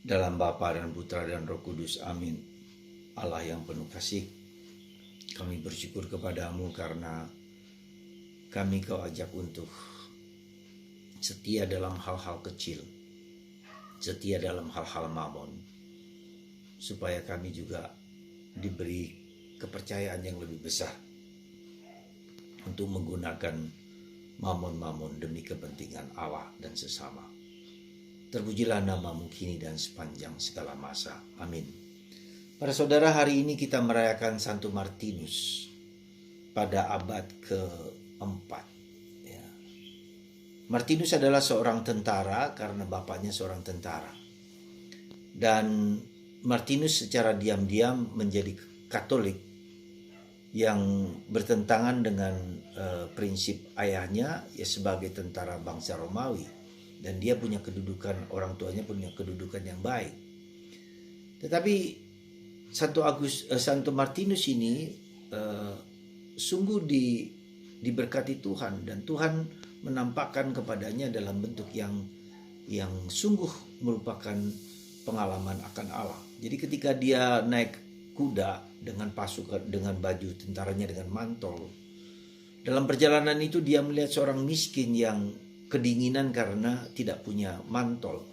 Dalam Bapa dan Putra dan Roh Kudus, amin. Allah yang penuh kasih, kami bersyukur kepadamu karena kami kau ajak untuk setia dalam hal-hal kecil, setia dalam hal-hal mamon, supaya kami juga diberi kepercayaan yang lebih besar untuk menggunakan mamon-mamon demi kepentingan Allah dan sesama. Terpujilah namamu kini dan sepanjang segala masa. Amin. Para saudara, hari ini kita merayakan Santo Martinus pada abad ke-4. Ya. Martinus adalah seorang tentara karena bapaknya seorang tentara. Dan Martinus secara diam-diam menjadi Katolik yang bertentangan dengan prinsip ayahnya ya sebagai tentara bangsa Romawi. Dan dia punya kedudukan, orang tuanya punya kedudukan yang baik. Tetapi Santo Martinus ini sungguh diberkati Tuhan, dan Tuhan menampakkan kepadanya dalam bentuk yang sungguh merupakan pengalaman akan Allah. Jadi ketika dia naik kuda dengan pasukan, dengan baju tentaranya, dengan mantel, dalam perjalanan itu dia melihat seorang miskin yang kedinginan karena tidak punya mantel.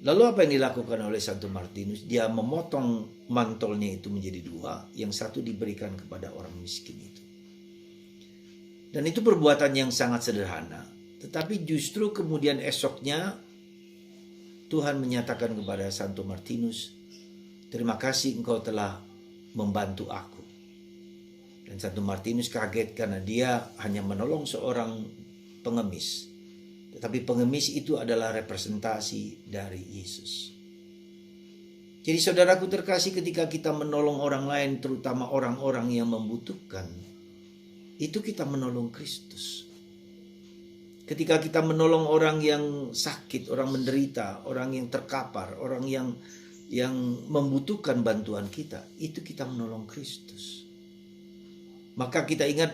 Lalu apa yang dilakukan oleh Santo Martinus? Dia memotong mantelnya itu menjadi dua, yang satu diberikan kepada orang miskin itu. Dan itu perbuatan yang sangat sederhana, tetapi justru kemudian esoknya Tuhan menyatakan kepada Santo Martinus, "Terima kasih engkau telah membantu aku." Dan Santo Martinus kaget karena dia hanya menolong seorang pengemis. Tetapi pengemis itu adalah representasi dari Yesus. Jadi saudaraku terkasih, ketika kita menolong orang lain, terutama orang-orang yang membutuhkan, itu kita menolong Kristus. Ketika kita menolong orang yang sakit, orang menderita, orang yang terkapar, orang yang membutuhkan bantuan kita, itu kita menolong Kristus. Maka kita ingat,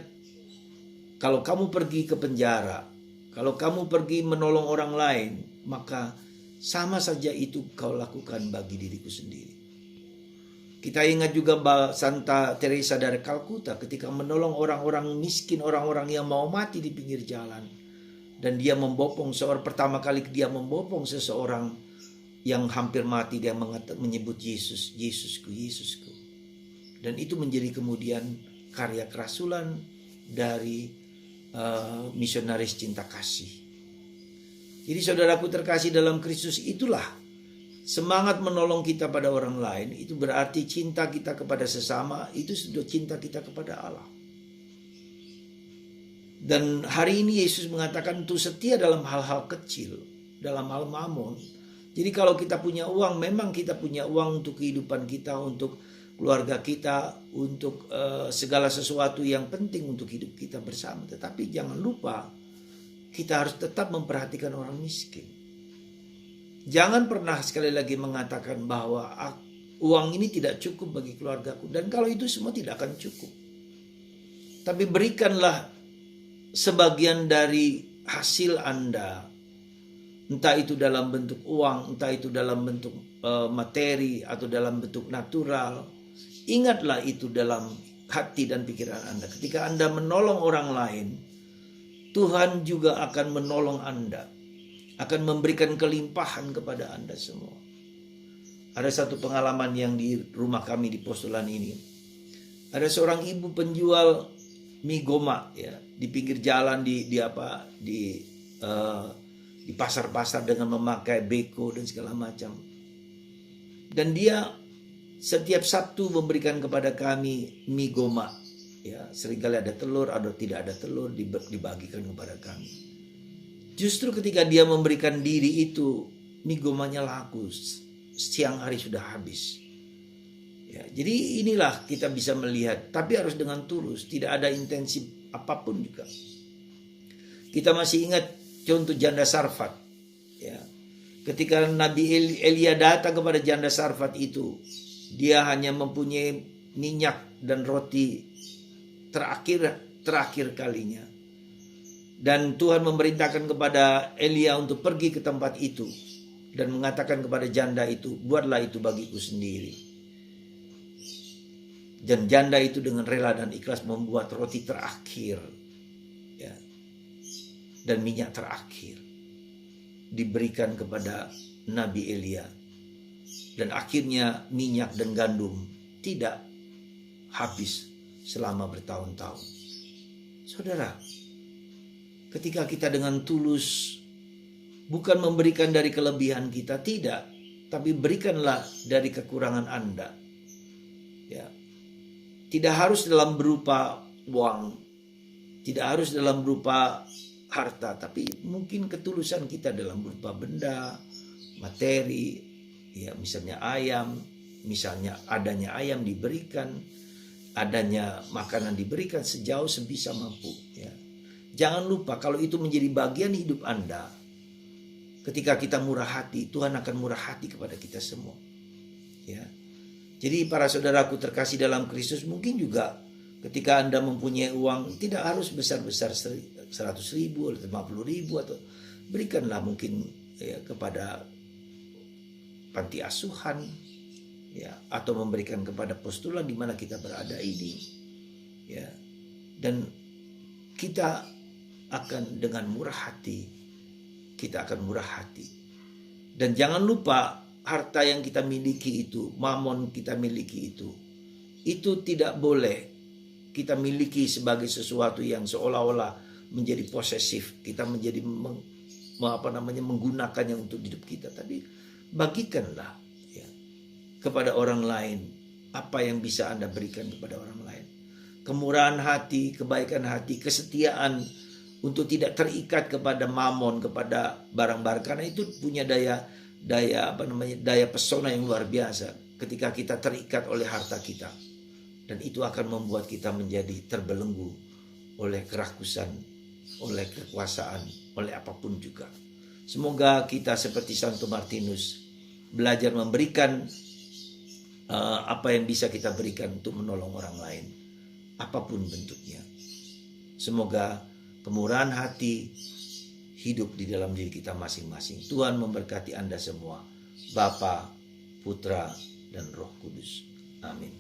kalau kamu pergi ke penjara, kalau kamu pergi menolong orang lain, maka sama saja itu kau lakukan bagi diriku sendiri. Kita ingat juga Santa Teresa dari Kalkuta ketika menolong orang-orang miskin, orang-orang yang mau mati di pinggir jalan. Dan dia membopong, pertama kali dia membopong seseorang yang hampir mati, dia menyebut Yesus, Yesusku, Yesusku. Dan itu menjadi kemudian karya kerasulan dari misionaris cinta kasih. Jadi saudaraku terkasih dalam Kristus, itulah semangat menolong kita pada orang lain. Itu berarti cinta kita kepada sesama, itu sudah cinta kita kepada Allah. Dan hari ini Yesus mengatakan untuk setia dalam hal-hal kecil, dalam hal mamon. Jadi kalau kita punya uang, memang kita punya uang untuk kehidupan kita, untuk keluarga kita, untuk segala sesuatu yang penting untuk hidup kita bersama. Tetapi jangan lupa, kita harus tetap memperhatikan orang miskin. Jangan pernah sekali lagi mengatakan bahwa uang ini tidak cukup bagi keluargaku. Dan kalau itu semua tidak akan cukup. Tapi berikanlah sebagian dari hasil Anda, entah itu dalam bentuk uang, entah itu dalam bentuk materi, atau dalam bentuk natural. Ingatlah itu dalam hati dan pikiran Anda. Ketika Anda menolong orang lain, Tuhan juga akan menolong Anda, akan memberikan kelimpahan kepada Anda semua. Ada satu pengalaman yang di rumah kami di Postulan ini. Ada seorang ibu penjual mie goma ya di pinggir jalan di pasar-pasar dengan memakai beko dan segala macam. Dan dia setiap Sabtu memberikan kepada kami mie goma. Ya, seringkali ada telur, ada tidak ada telur, dibagikan kepada kami. Justru ketika dia memberikan diri itu, mie gomanya laku. Siang hari sudah habis. Ya, jadi inilah kita bisa melihat, tapi harus dengan tulus, tidak ada intensi apapun juga. Kita masih ingat contoh janda Sarfat. Ya. Ketika Nabi Elia datang kepada janda Sarfat itu, dia hanya mempunyai minyak dan roti terakhir kalinya. Dan Tuhan memerintahkan kepada Elia untuk pergi ke tempat itu. dan mengatakan kepada janda itu, buatlah itu bagiku sendiri. Dan janda itu dengan rela dan ikhlas membuat roti terakhir, ya, dan minyak terakhir diberikan kepada Nabi Elia. Dan akhirnya minyak dan gandum tidak habis selama bertahun-tahun. Saudara, ketika kita dengan tulus bukan memberikan dari kelebihan kita, tidak, tapi berikanlah dari kekurangan Anda. Ya. Tidak harus dalam berupa uang, tidak harus dalam berupa harta, tapi mungkin ketulusan kita dalam berupa benda, materi, ya, misalnya ayam, misalnya adanya ayam diberikan, adanya makanan diberikan sejauh sebisa mampu, ya. Jangan lupa kalau itu menjadi bagian hidup Anda. Ketika kita murah hati, Tuhan akan murah hati kepada kita semua. Ya. Jadi para saudaraku terkasih dalam Kristus, mungkin juga ketika Anda mempunyai uang, tidak harus besar-besar 100.000 atau 50.000, atau berikanlah mungkin, ya, kepada panti asuhan, ya, atau memberikan kepada postulan di mana kita berada ini, ya. Dan kita akan dengan murah hati, kita akan murah hati. Dan jangan lupa, harta yang kita miliki itu, mamon kita miliki itu tidak boleh kita miliki sebagai sesuatu yang seolah-olah menjadi posesif. Kita menjadi menggunakannya untuk hidup kita. Tapi bagikanlah, ya, kepada orang lain apa yang bisa Anda berikan kepada orang lain. Kemurahan hati, kebaikan hati, kesetiaan untuk tidak terikat kepada mamon, kepada barang-barang, karena itu punya daya pesona yang luar biasa ketika kita terikat oleh harta kita, dan itu akan membuat kita menjadi terbelenggu oleh kerakusan, oleh kekuasaan, oleh apapun juga. Semoga kita seperti Santo Martinus belajar memberikan apa yang bisa kita berikan untuk menolong orang lain, apapun bentuknya. Semoga kemurahan hati hidup di dalam diri kita masing-masing. Tuhan memberkati Anda semua, Bapa, Putra, dan Roh Kudus. Amin.